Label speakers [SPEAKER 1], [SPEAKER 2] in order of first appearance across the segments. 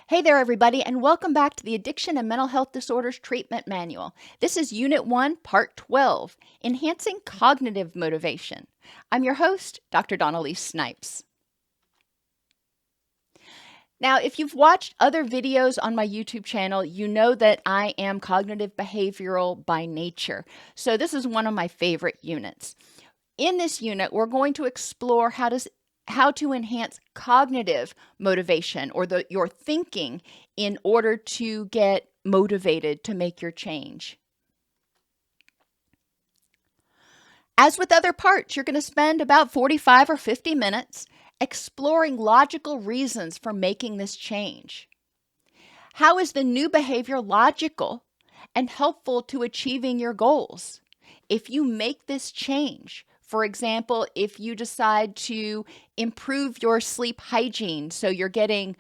[SPEAKER 1] Hey there, everybody, and welcome back to the Addiction and Mental Health Disorders Treatment Manual. This is Unit 1, Part 12, Enhancing Cognitive Motivation. I'm your host, Dr. Elise Snipes. Now, if you've watched other videos on my YouTube channel, you know that I am cognitive behavioral by nature. So this is one of my favorite units. In this unit, we're going to explore how to enhance cognitive motivation or your thinking in order to get motivated to make your change. As with other parts, you're going to spend about 45 or 50 minutes exploring logical reasons for making this change. How is the new behavior logical and helpful to achieving your goals? If you make this change, for example, if you decide to improve your sleep hygiene so you're getting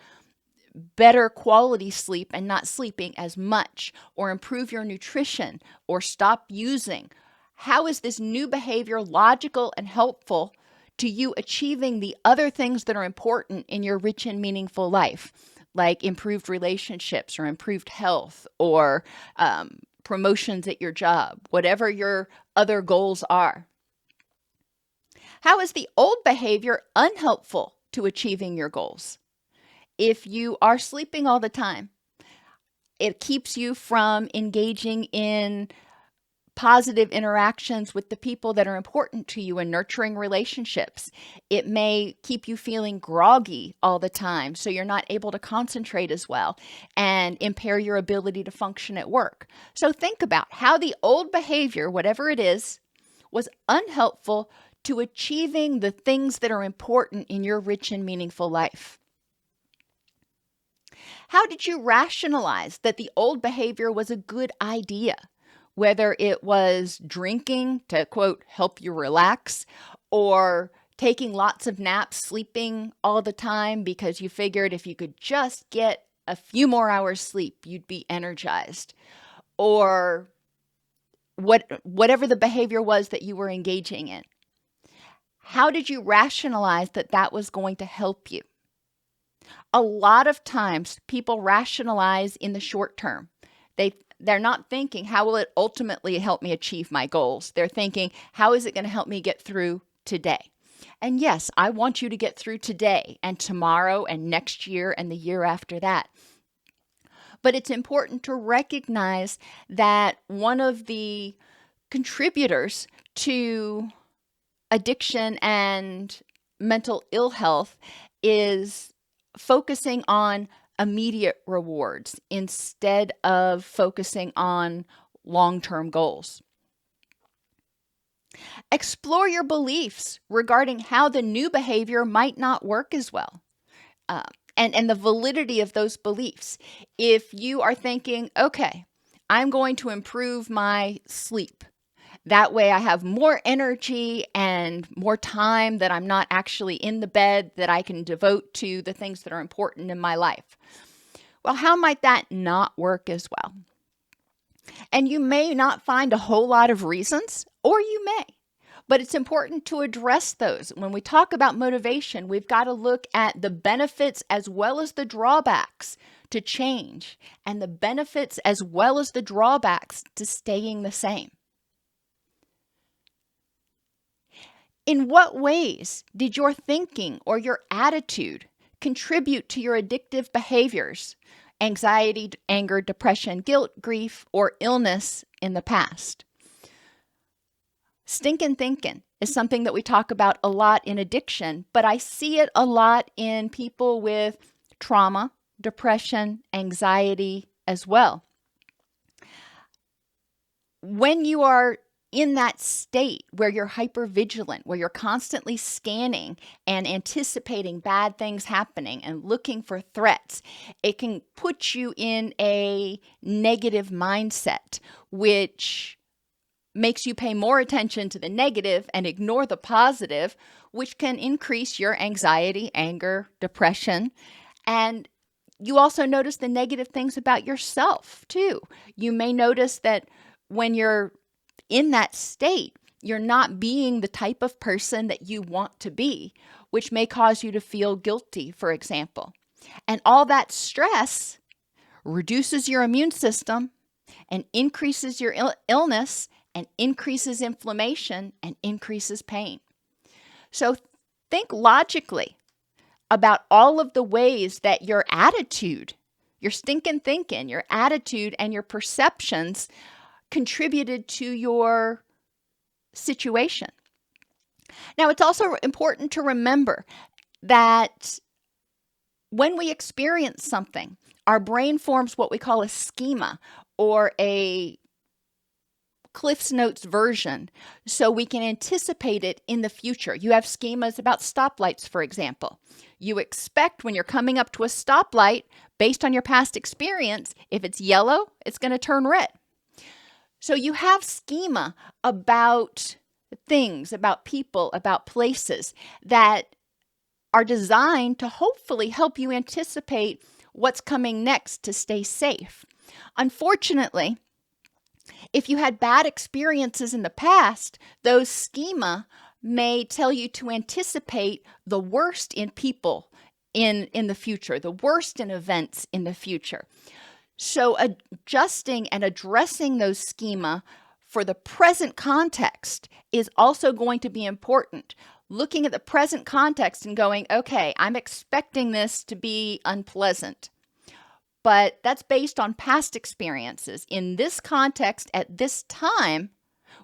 [SPEAKER 1] better quality sleep and not sleeping as much, or improve your nutrition or stop using, how is this new behavior logical and helpful to you achieving the other things that are important in your rich and meaningful life, like improved relationships or improved health or promotions at your job, whatever your other goals are? How is the old behavior unhelpful to achieving your goals? If you are sleeping all the time, it keeps you from engaging in positive interactions with the people that are important to you and nurturing relationships. It may keep you feeling groggy all the time, so you're not able to concentrate as well and impair your ability to function at work. So think about how the old behavior, whatever it is, was unhelpful to achieving the things that are important in your rich and meaningful life. How did you rationalize that the old behavior was a good idea? Whether it was drinking to, quote, help you relax, or taking lots of naps, sleeping all the time because you figured if you could just get a few more hours sleep, you'd be energized, or whatever the behavior was that you were engaging in. How did you rationalize that that was going to help you? A lot of times people rationalize in the short term. They're not thinking, how will it ultimately help me achieve my goals? They're thinking, how is it going to help me get through today? And yes, I want you to get through today and tomorrow and next year and the year after that. But it's important to recognize that one of the contributors to addiction and mental ill health is focusing on immediate rewards instead of focusing on long-term goals. Explore your beliefs regarding how the new behavior might not work as well, and the validity of those beliefs. If you are thinking, okay, I'm going to improve my sleep, that way I have more energy and more time that I'm not actually in the bed that I can devote to the things that are important in my life. Well, how might that not work as well? And you may not find a whole lot of reasons, or you may, but it's important to address those. When we talk about motivation, we've got to look at the benefits as well as the drawbacks to change, and the benefits as well as the drawbacks to staying the same. In what ways did your thinking or your attitude contribute to your addictive behaviors, anxiety, anger, depression, guilt, grief, or illness in the past? Stinkin' thinking is something that we talk about a lot in addiction, but I see it a lot in people with trauma, depression, anxiety as well. When you are in that state where you're hypervigilant, where you're constantly scanning and anticipating bad things happening and looking for threats, it can put you in a negative mindset, which makes you pay more attention to the negative and ignore the positive, which can increase your anxiety, anger, depression. And you also notice the negative things about yourself too. You may notice that when you're in that state, you're not being the type of person that you want to be, which may cause you to feel guilty, for example. And all that stress reduces your immune system and increases your illness and increases inflammation and increases pain. So think logically about all of the ways that your attitude, your stinking thinking, your attitude, and your perceptions contributed to your situation. Now, it's also important to remember that when we experience something, our brain forms what we call a schema or a Cliff's Notes version so we can anticipate it in the future. You have schemas about stoplights, for example. You expect when you're coming up to a stoplight, based on your past experience, if it's yellow, it's going to turn red. So you have schema about things, about people, about places that are designed to hopefully help you anticipate what's coming next to stay safe. Unfortunately, if you had bad experiences in the past, those schema may tell you to anticipate the worst in people in the future, the worst in events in the future. So adjusting and addressing those schema for the present context is also going to be important. Looking at the present context and going, okay, I'm expecting this to be unpleasant. But that's based on past experiences. In this context, at this time,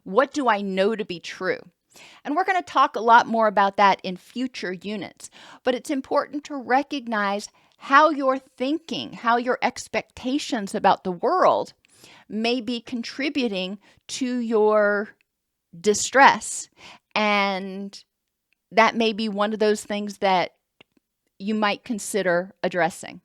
[SPEAKER 1] what do I know to be true? And we're going to talk a lot more about that in future units. But it's important to recognize how your thinking, how your expectations about the world may be contributing to your distress. And that may be one of those things that you might consider addressing.